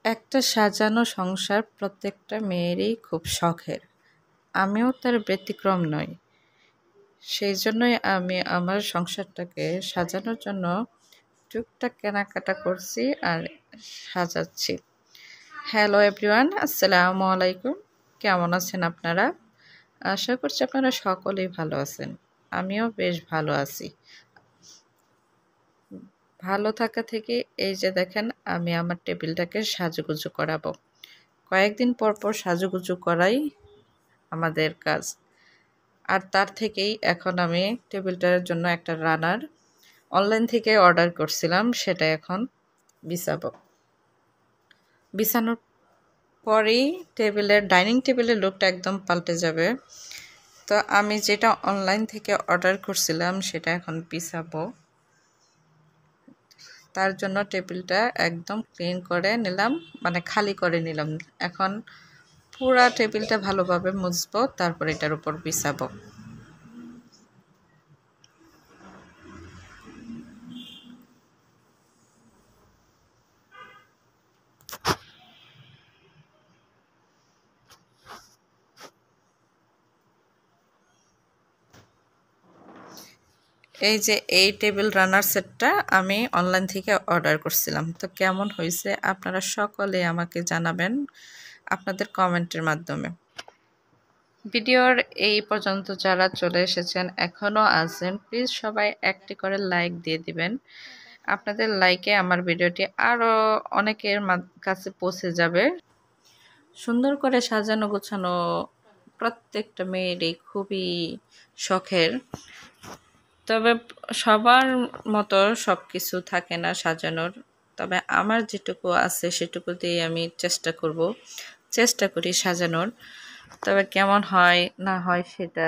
একটা সাজানো সংসার প্রত্যেকটা মেয়েরই খুব শখের। আমিও তার ব্যতিক্রম নই। সেই জন্যই আমি আমার সংসারটাকে সাজানোর জন্য টুকটাক কেনাকাটা করছি আর সাজাচ্ছি। হ্যালো এভরিওয়ান, আসসালামু আলাইকুম। কেমন আছেন আপনারা? আশা করছি আপনারা সকলেই ভালো আছেন। আমিও বেশ ভালো আছি। ভালো থাকা থেকে এই যে দেখেন, আমি আমার টেবিলটাকে সাজুগুজু করাবো। কয়েকদিন পর পর সাজুগুজু করাই আমাদের কাজ। আর তার থেকেই এখন আমি টেবিলটার জন্য একটা রানার অনলাইন থেকে অর্ডার করছিলাম, সেটা এখন বিছাবো। বিছানোর পরেই ডাইনিং টেবিলের লুকটা একদম পাল্টে যাবে। তো আমি যেটা অনলাইন থেকে অর্ডার করছিলাম সেটা এখন বিছাবো। তার জন্য টেবিলটা একদম ক্লিন করে নিলাম, মানে খালি করে নিলাম। এখন পুরা টেবিলটা ভালোভাবে মুছবো, তারপর এটার উপর বিছাবো। এই যে এই টেবিল রানার সেটটা আমি অনলাইন থেকে অর্ডার করছিলাম। তো কেমন হয়েছে আপনারা সকলে আমাকে জানাবেন আপনাদের কমেন্টের মাধ্যমে। ভিডিওর এই পর্যন্ত যারা চলে এসেছেন, এখনও আছেন, প্লিজ সবাই একটি করে লাইক দিয়ে দিবেন। আপনাদের লাইকে আমার ভিডিওটি আরও অনেকের কাছে পৌঁছে যাবে। সুন্দর করে সাজানো গোছানো প্রত্যেকটা মেয়েরই খুবই শখের। তবে সবার মতো সব কিছু থাকে না সাজানোর। তবে আমার যেটুকু আছে সেটুকু দিয়ে আমি চেষ্টা করি সাজানোর। তবে কেমন হয় না হয় সেটা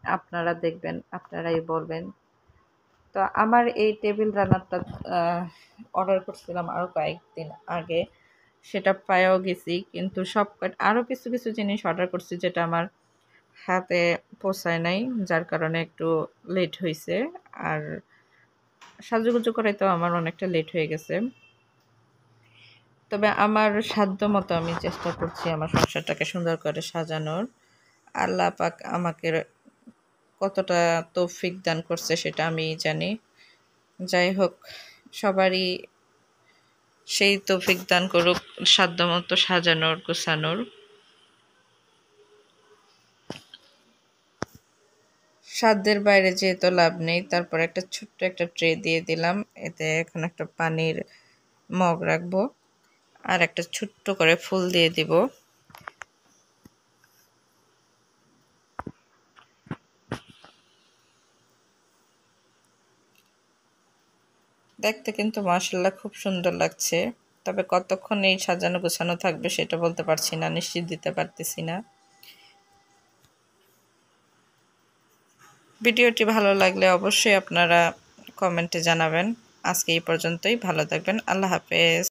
আপনারা দেখবেন, আপনারাই বলবেন। তো আমার এই টেবিল রানারটা অর্ডার করছিলাম আরও কয়েকদিন আগে, সেটা পাইও গেছি। কিন্তু আরও কিছু কিছু জিনিস অর্ডার করছি যেটা আমার হাতে পোষায় নাই, যার কারণে একটু লেট হয়েছে। আর সাজুগুজু করে তো আমার অনেকটা লেট হয়ে গেছে। তবে আমার সাধ্য মতো আমি চেষ্টা করছি আমার সংসারটাকে সুন্দর করে সাজানোর। আল্লাহ পাক আমাকে কতটা তৌফিক দান করছে সেটা আমি জানি। যাই হোক, সবারই সেই তৌফিক দান করুক সাধ্য মতো সাজানোর গোছানোর। সাধ্যের বাইরে যেহেতু লাভ নেই, তারপর একটা ছোট্ট একটা ট্রে দিয়ে দিলাম। এতে এখন একটা পানির মগ রাখবো আর একটা ছোট্ট করে ফুল দিয়ে দিব। দেখতে কিন্তু মাশাআল্লাহ খুব সুন্দর লাগছে। তবে কতক্ষণ এই সাজানো গোছানো থাকবে সেটা বলতে পারছি না, নিশ্চিত দিতে পারতেছি না। ভিডিওটি ভালো লাগলে অবশ্যই আপনারা কমেন্টে জানাবেন। আজকে এই পর্যন্তই, ভালো থাকবেন। আল্লাহ হাফেজ।